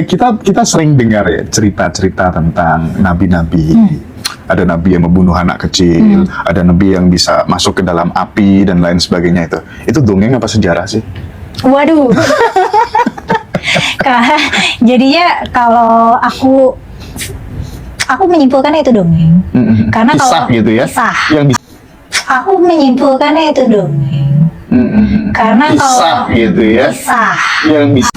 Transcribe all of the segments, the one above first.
Kita sering dengar ya cerita-cerita tentang nabi-nabi. Ada nabi yang membunuh anak kecil, ada nabi yang bisa masuk ke dalam api dan lain sebagainya itu. Itu dongeng apa sejarah sih? Waduh. Jadinya kalau aku menyimpulkannya itu dongeng. Karena kisah kalau gitu ya. Kisah. Yang bisa Aku menyimpulkannya itu dongeng. Karena kisah kalau gitu ya. Kisah. Yang bisa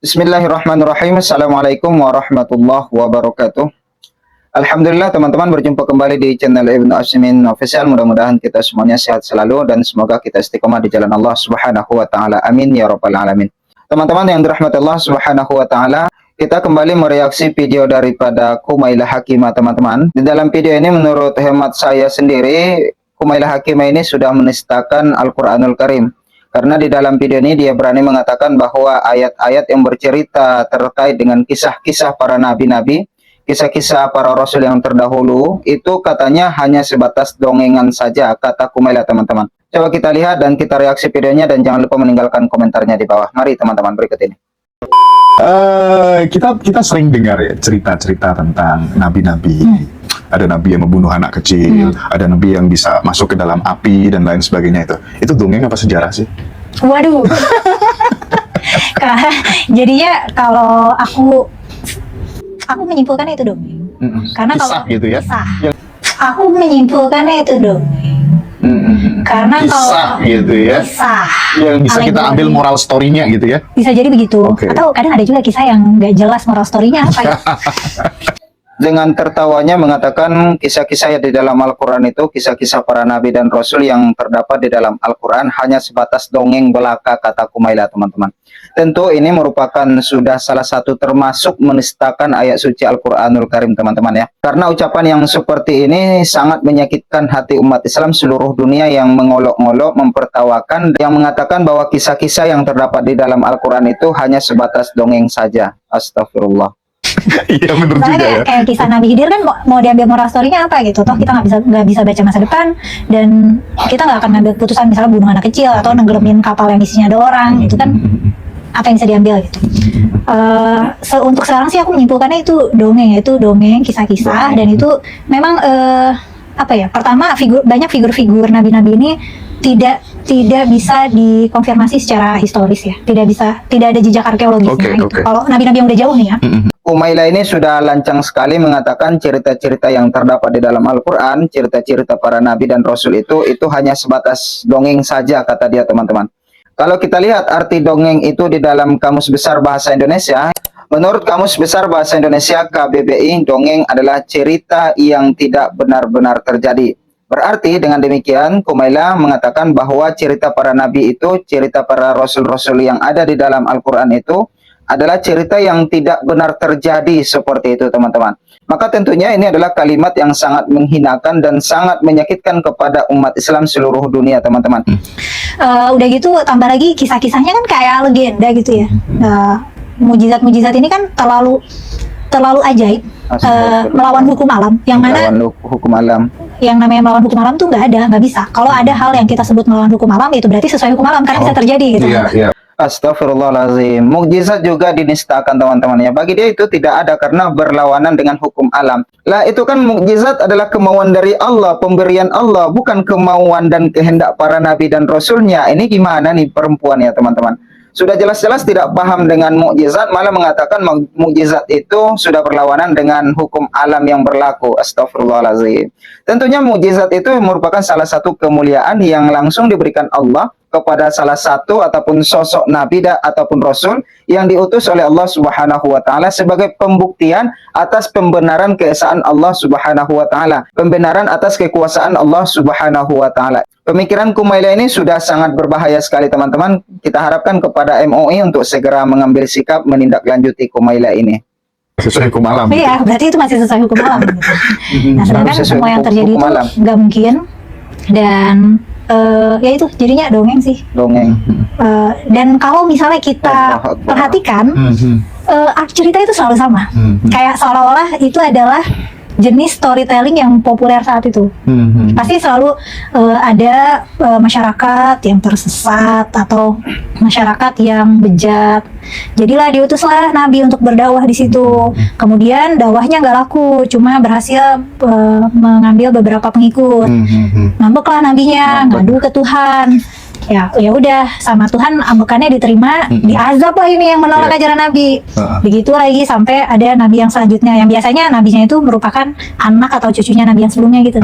Bismillahirrahmanirrahim. Assalamualaikum warahmatullahi wabarakatuh. Alhamdulillah teman-teman, berjumpa kembali di channel Ibnu Asmin Official. Mudah-mudahan kita semuanya sehat selalu dan semoga kita istiqomah di jalan Allah Subhanahu wa taala. Amin ya rabbal alamin. Teman-teman yang dirahmati Allah Subhanahu wa taala, kita kembali mereaksi video daripada Kumailah Hakimah teman-teman. Di dalam video ini menurut hemat saya sendiri, Kumailah Hakimah ini sudah menistakan Al-Qur'anul Karim. Karena di dalam video ini dia berani mengatakan bahwa ayat-ayat yang bercerita terkait dengan kisah-kisah para nabi-nabi, kisah-kisah para rasul yang terdahulu, itu katanya hanya sebatas dongengan saja, kata Kumailah teman-teman. Coba kita lihat dan kita reaksi videonya, dan jangan lupa meninggalkan komentarnya di bawah. Mari teman-teman, berikut ini. Kita sering dengar ya cerita-cerita tentang nabi-nabi. Ada nabi yang membunuh anak kecil, ada nabi yang bisa masuk ke dalam api dan lain sebagainya itu. Itu dongeng apa sejarah sih? Waduh. Jadinya kalau aku menyimpulkannya itu dongeng. Karena kisah kalau gitu ya. Kisah. Yang Aku menyimpulkannya itu dongeng. Karena kisah kalau gitu ya. Kisah. Yang bisa kita Alegori. ambil moral story-nya gitu ya. Bisa jadi begitu. Oke. Atau kadang ada juga kisah yang nggak jelas moral story-nya apa ya. Dengan tertawanya mengatakan kisah-kisah yang di dalam Al-Quran itu, kisah-kisah para nabi dan rasul yang terdapat di dalam Al-Quran hanya sebatas dongeng belaka, kata Kumailah teman-teman. Tentu ini merupakan sudah salah satu termasuk menistakan ayat suci Al-Quranul Karim teman-teman ya. Karena ucapan yang seperti ini sangat menyakitkan hati umat Islam seluruh dunia yang mengolok-olok, mempertawakan, yang mengatakan bahwa kisah-kisah yang terdapat di dalam Al-Quran itu hanya sebatas dongeng saja. Astagfirullah. Iya bener Soalnya juga ya. kayak kisah Nabi Khidir kan mau diambil moral story-nya apa gitu. Toh kita nggak bisa baca masa depan, dan kita nggak akan ngambil putusan misalnya bunuh anak kecil atau nenggelamin kapal yang isinya ada orang. Itu kan apa yang bisa diambil gitu. Untuk sekarang sih aku menyimpulkannya itu dongeng, yaitu dongeng kisah-kisah, dan itu memang apa ya, pertama banyak figur-figur nabi-nabi ini tidak bisa dikonfirmasi secara historis ya, tidak ada jejak arkeologisnya gitu. Kalau nabi-nabi yang udah jauh nih ya. Kumailah ini sudah lancang sekali mengatakan cerita-cerita yang terdapat di dalam Al-Quran, cerita-cerita para nabi dan rasul itu hanya sebatas dongeng saja, kata dia teman-teman. Kalau kita lihat arti dongeng itu di dalam Kamus Besar Bahasa Indonesia, menurut Kamus Besar Bahasa Indonesia KBBI, dongeng adalah cerita yang tidak benar-benar terjadi. Berarti dengan demikian Kumailah mengatakan bahwa cerita para nabi itu, cerita para rasul-rasul yang ada di dalam Al-Quran itu adalah cerita yang tidak benar terjadi, seperti itu teman-teman. Maka tentunya ini adalah kalimat yang sangat menghinakan dan sangat menyakitkan kepada umat Islam seluruh dunia teman-teman. Udah gitu tambah lagi kisah-kisahnya kan kayak legenda gitu ya. Mujizat-mujizat ini kan terlalu ajaib, melawan hukum alam, yang mana Melawan hukum alam. yang namanya melawan hukum alam tuh nggak bisa. Kalau ada hal yang kita sebut melawan hukum alam, itu berarti sesuai hukum alam, karena bisa terjadi gitu. Iya. Astagfirullahaladzim. Mukjizat juga dinistakan teman-teman ya. Bagi dia itu tidak ada karena berlawanan dengan hukum alam. Lah itu kan mukjizat adalah kemauan dari Allah, pemberian Allah, bukan kemauan dan kehendak para nabi dan rasulnya. Ini gimana nih perempuan ya teman-teman? Sudah jelas-jelas tidak paham dengan mukjizat, malah mengatakan mukjizat itu sudah berlawanan dengan hukum alam yang berlaku. Astagfirullahaladzim. Tentunya mukjizat itu merupakan salah satu kemuliaan yang langsung diberikan Allah kepada salah satu ataupun sosok nabi ataupun rasul yang diutus oleh Allah Subhanahu wa taala sebagai pembuktian atas pembenaran keesaan Allah Subhanahu wa taala, pembenaran atas kekuasaan Allah Subhanahu wa taala. Pemikiran Kumailah ini sudah sangat berbahaya sekali teman-teman. Kita harapkan kepada MUI untuk segera mengambil sikap menindaklanjuti Kumailah ini. Sesuai hukum alam. Iya, berarti itu masih sesuai hukum alam gitu. Nah, sedangkan Sesuai semua yang terjadi hukum itu alam. nggak mungkin, dan ya itu jadinya dongeng sih. Dongeng. Dan kalau misalnya kita Allah Akbar. perhatikan, arc cerita itu selalu sama. Kayak seolah-olah itu adalah jenis storytelling yang populer saat itu. Pasti selalu ada masyarakat yang tersesat atau masyarakat yang bejat. Jadilah diutuslah Nabi untuk berdakwah di situ. Kemudian dakwahnya nggak laku, cuma berhasil mengambil beberapa pengikut. Ngambeklah nabinya, ngadu ke Tuhan. Ya udah, sama Tuhan ambekannya diterima, diazab lah ini yang menolak ajaran Nabi. Begitu lagi sampai ada nabi yang selanjutnya, yang biasanya nabinya itu merupakan anak atau cucunya nabi yang sebelumnya gitu.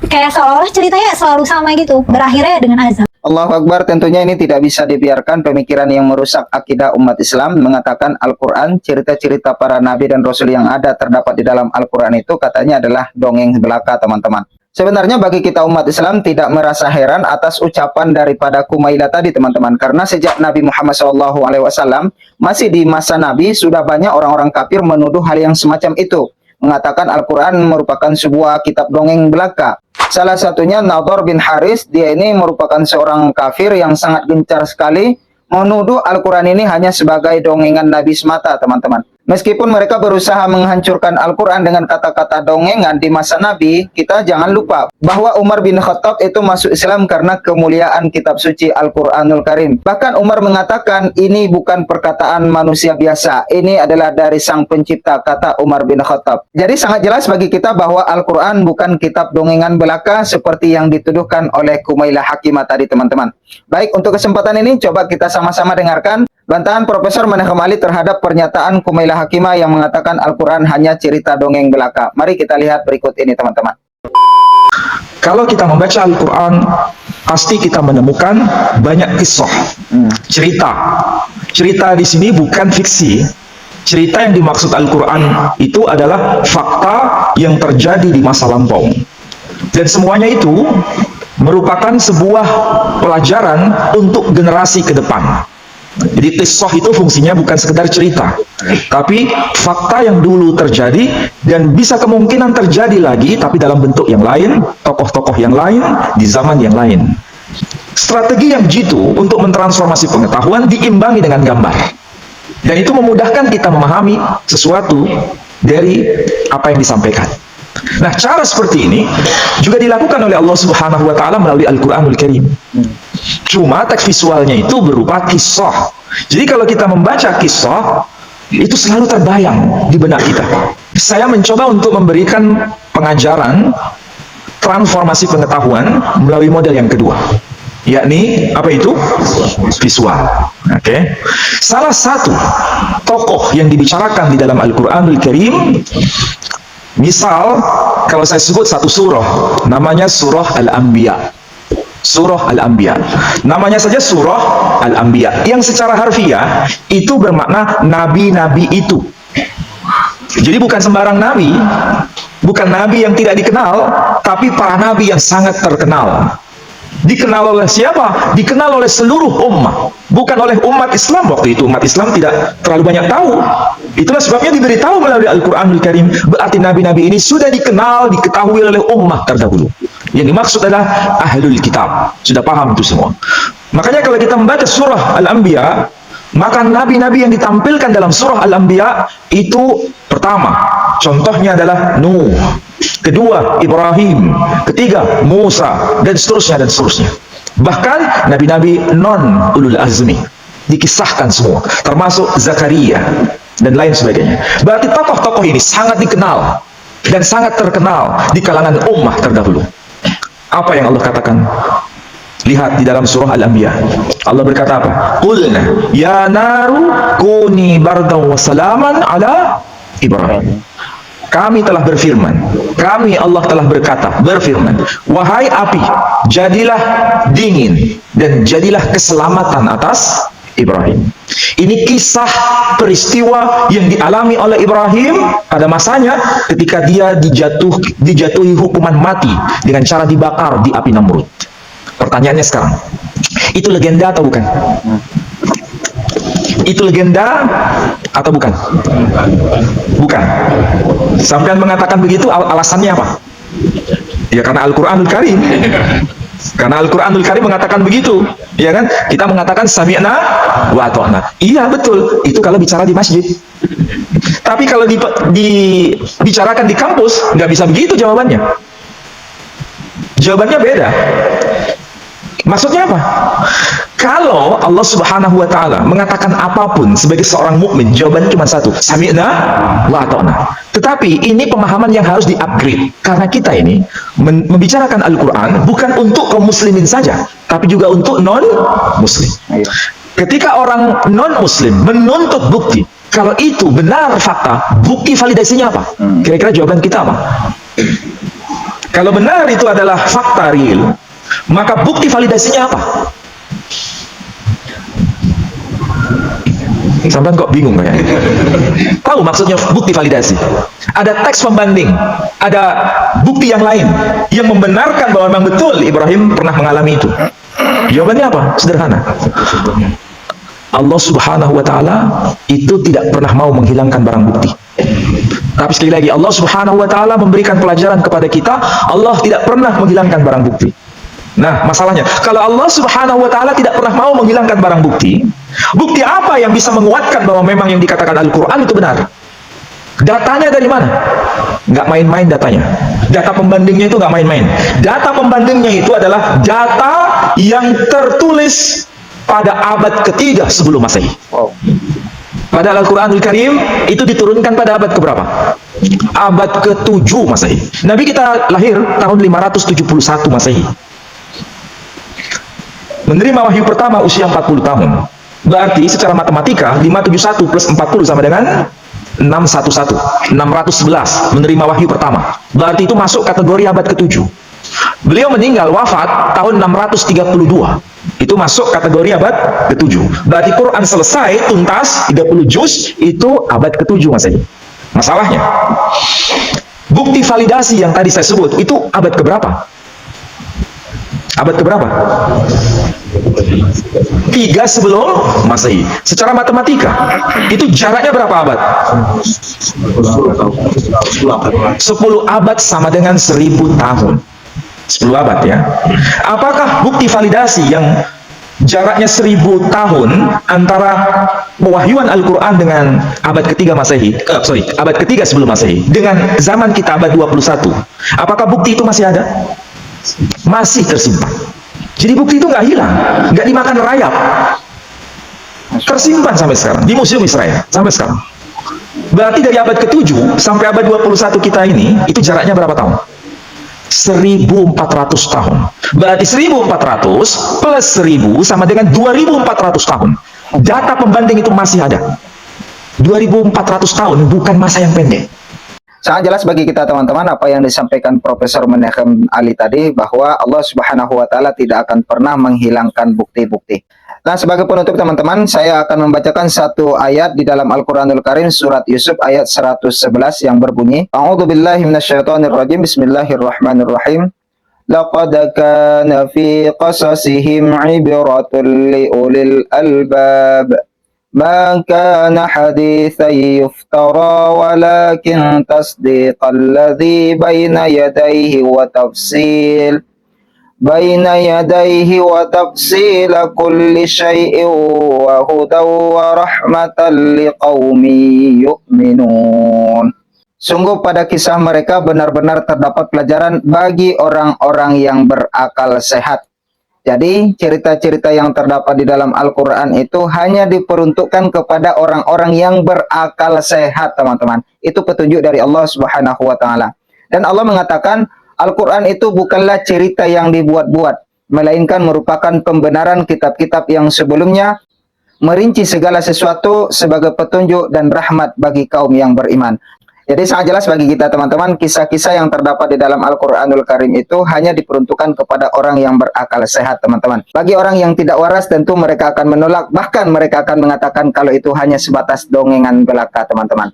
Kayak seolah-olah ceritanya selalu sama gitu, berakhirnya dengan azab. Allahu Akbar. Tentunya ini tidak bisa dibiarkan pemikiran yang merusak akidah umat Islam. Mengatakan Al-Quran, cerita-cerita para nabi dan rasul yang ada terdapat di dalam Al-Quran itu katanya adalah dongeng belaka, teman-teman. Sebenarnya bagi kita umat Islam tidak merasa heran atas ucapan daripada Kumailah tadi, teman-teman, karena sejak Nabi Muhammad SAW masih di masa Nabi, sudah banyak orang-orang kafir menuduh hal yang semacam itu, mengatakan Al-Quran merupakan sebuah kitab dongeng belaka. Salah satunya Nadhr bin Haris, dia ini merupakan seorang kafir yang sangat gencar sekali menuduh Al-Quran ini hanya sebagai dongengan Nabi semata, teman-teman. Meskipun mereka berusaha menghancurkan Al-Quran dengan kata-kata dongengan di masa Nabi, kita jangan lupa bahwa Umar bin Khattab itu masuk Islam karena kemuliaan kitab suci Al-Quranul Karim. Bahkan Umar mengatakan ini bukan perkataan manusia biasa, ini adalah dari sang pencipta, kata Umar bin Khattab. Jadi sangat jelas bagi kita bahwa Al-Quran bukan kitab dongengan belaka seperti yang dituduhkan oleh Kumailah Hakimah tadi, teman-teman. Baik, untuk kesempatan ini coba kita sama-sama dengarkan bantahan Profesor Maneh Kemali terhadap pernyataan Kumailah Hakimah yang mengatakan Al-Quran hanya cerita dongeng belaka. Mari kita lihat berikut ini, teman-teman. Kalau kita membaca Al-Quran, pasti kita menemukan banyak kisah, cerita. Cerita di sini bukan fiksi. Cerita yang dimaksud Al-Quran itu adalah fakta yang terjadi di masa lampau. Dan semuanya itu merupakan sebuah pelajaran untuk generasi ke depan. Jadi qissah itu fungsinya bukan sekedar cerita, tapi fakta yang dulu terjadi dan bisa kemungkinan terjadi lagi, tapi dalam bentuk yang lain, tokoh-tokoh yang lain, di zaman yang lain. Strategi yang jitu untuk mentransformasi pengetahuan diimbangi dengan gambar. Dan itu memudahkan kita memahami sesuatu dari apa yang disampaikan. Nah, cara seperti ini juga dilakukan oleh Allah Subhanahu wa Ta'ala melalui Al-Quranul Karim. Cuma teks visualnya itu berupa kisah. Jadi kalau kita membaca kisah, itu selalu terbayang di benak kita. Saya mencoba untuk memberikan pengajaran transformasi pengetahuan melalui model yang kedua, yakni apa itu? Visual. Oke. Salah satu tokoh yang dibicarakan di dalam Al-Quranul Karim, misal kalau saya sebut satu surah, namanya surah Al-Anbiya. Surah Al-Anbiya. Namanya saja surah Al-Anbiya, yang secara harfiah itu bermakna nabi-nabi itu. Jadi bukan sembarang nabi, bukan nabi yang tidak dikenal, tapi para nabi yang sangat terkenal. Dikenal oleh siapa? Dikenal oleh seluruh ummah, bukan oleh umat Islam. Waktu itu umat Islam tidak terlalu banyak tahu. Itulah sebabnya diberitahu melalui Al-Quranul Karim. Berarti nabi-nabi ini sudah dikenal, diketahui oleh ummah terdahulu. Yang dimaksud adalah ahlul kitab. Sudah paham itu semua. Makanya kalau kita membaca surah Al-Anbiya, maka nabi-nabi yang ditampilkan dalam surah Al-Anbiya itu pertama, contohnya adalah Nuh, kedua Ibrahim, ketiga Musa, dan seterusnya dan seterusnya. Bahkan nabi-nabi non ulul azmi dikisahkan semua, termasuk Zakaria dan lain sebagainya. Berarti tokoh-tokoh ini sangat dikenal dan sangat terkenal di kalangan ummah terdahulu. Apa yang Allah katakan? Lihat di dalam surah Al-Anbiya. Allah berkata apa? Qulna ya naru kuni bardan wa salaman ala Ibrahim. Kami telah berfirman, kami Allah telah berfirman, wahai api, jadilah dingin dan jadilah keselamatan atas Ibrahim. Ini kisah peristiwa yang dialami oleh Ibrahim pada masanya ketika dia dijatuhi hukuman mati dengan cara dibakar di api Namrud. Pertanyaannya sekarang, itu legenda atau bukan? Itu legenda atau bukan? Bukan. Sampai mengatakan begitu, alasannya apa? Ya karena Al-Quranul Karim. Karena Al-Quranul Karim mengatakan begitu, ya kan? Kita mengatakan sami'na wa ata'na. Iya betul, itu kalau bicara di masjid. Tapi kalau dibicarakan di kampus, nggak bisa begitu jawabannya. Jawabannya beda. Maksudnya apa? Kalau Allah Subhanahu wa Ta'ala mengatakan apapun sebagai seorang mukmin, jawabannya cuma satu, sami'na wa ata'na. Tetapi ini pemahaman yang harus di-upgrade, karena kita ini membicarakan Al-Quran bukan untuk kaum muslimin saja, tapi juga untuk non-muslim. Ketika orang non-muslim menuntut bukti, kalau itu benar fakta, bukti validasinya apa? Kira-kira jawaban kita apa? Kalau benar itu adalah fakta real, maka bukti validasinya apa? Sampai kok bingung kayaknya. Tahu maksudnya bukti validasi? Ada teks pembanding, ada bukti yang lain yang membenarkan bahwa memang betul Ibrahim pernah mengalami itu. Jawabannya apa? Sederhana. Allah Subhanahu wa Ta'ala itu tidak pernah mau menghilangkan barang bukti. Tapi sekali lagi, Allah Subhanahu wa Ta'ala memberikan pelajaran kepada kita, Allah tidak pernah menghilangkan barang bukti. Nah, masalahnya, kalau Allah Subhanahu wa Ta'ala tidak pernah mau menghilangkan barang bukti, bukti apa yang bisa menguatkan bahwa memang yang dikatakan Al-Quran itu benar? Datanya dari mana? Nggak main-main datanya. Data pembandingnya itu nggak main-main. Data pembandingnya itu adalah data yang tertulis pada abad ketiga sebelum Masehi. Padahal Al-Quranul Karim itu diturunkan pada abad keberapa? Abad ke-7 Masehi. Nabi kita lahir tahun 571 Masehi. Menerima wahyu pertama usia 40 tahun. Berarti secara matematika 571 plus 40 sama dengan 611. 611 menerima wahyu pertama. Berarti itu masuk kategori abad ke-7. Beliau meninggal wafat tahun 632. Itu masuk kategori abad ke-7. Berarti Quran selesai tuntas 30 juz itu abad ke-7 Masehi. Masalahnya, bukti validasi yang tadi saya sebut itu abad keberapa? Abad keberapa? 3 sebelum Masehi. Secara matematika itu jaraknya berapa abad? 10 abad sama dengan 1000 tahun. 10 abad ya. Apakah bukti validasi yang jaraknya 1000 tahun antara pewahyuan Al-Quran dengan abad ketiga Masehi, abad ketiga sebelum Masehi dengan zaman kita abad 21, apakah bukti itu masih ada? Masih tersimpan. Jadi bukti itu nggak hilang, nggak dimakan rayap, tersimpan sampai sekarang di Museum Israel sampai sekarang. Berarti dari abad ke-7 sampai abad 21 kita ini itu jaraknya berapa tahun? 1400 tahun. Berarti 1400 plus 1000 sama dengan 2400 tahun. Data pembanding itu masih ada. 2400 tahun bukan masa yang pendek. Sangat jelas bagi kita teman-teman apa yang disampaikan Profesor Menachem Ali tadi, bahwa Allah Subhanahu wa Ta'ala tidak akan pernah menghilangkan bukti-bukti. Nah, sebagai penutup teman-teman, saya akan membacakan satu ayat di dalam Al-Quranul Karim, surat Yusuf ayat 111 yang berbunyi, A'udzubillahi minasyaitonirrajim, Bismillahirrahmanirrahim. Laqad kana fi qasasihim ibratun liulil albab. ما كان حديثا يفترى ولكن تصديق الذي بين يديه وتفصيل كل شيء وهدى ورحمة لقوم يؤمنون. Sungguh pada kisah mereka benar-benar terdapat pelajaran bagi orang-orang yang berakal sehat. Jadi cerita-cerita yang terdapat di dalam Al-Quran itu hanya diperuntukkan kepada orang-orang yang berakal sehat, teman-teman. Itu petunjuk dari Allah Subhanahu wa Ta'ala. Dan Allah mengatakan Al-Quran itu bukanlah cerita yang dibuat-buat, melainkan merupakan pembenaran kitab-kitab yang sebelumnya, merinci segala sesuatu sebagai petunjuk dan rahmat bagi kaum yang beriman. Jadi sangat jelas bagi kita teman-teman, kisah-kisah yang terdapat di dalam Al-Quranul Karim itu hanya diperuntukkan kepada orang yang berakal sehat, teman-teman. Bagi orang yang tidak waras tentu mereka akan menolak, bahkan mereka akan mengatakan kalau itu hanya sebatas dongengan belaka, teman-teman.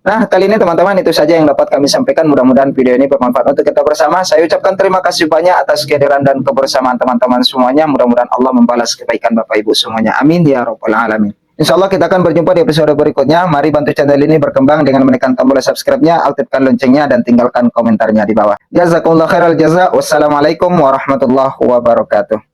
Nah, kali ini teman-teman itu saja yang dapat kami sampaikan. Mudah-mudahan video ini bermanfaat untuk kita bersama. Saya ucapkan terima kasih banyak atas kehadiran dan kebersamaan teman-teman semuanya. Mudah-mudahan Allah membalas kebaikan Bapak Ibu semuanya. Amin ya rabbal alamin. Insya Allah kita akan berjumpa di episode berikutnya. Mari bantu channel ini berkembang dengan menekan tombol subscribe-nya, aktifkan loncengnya, dan tinggalkan komentarnya di bawah. Jazakumullah khairal jaza. Wassalamualaikum warahmatullahi wabarakatuh.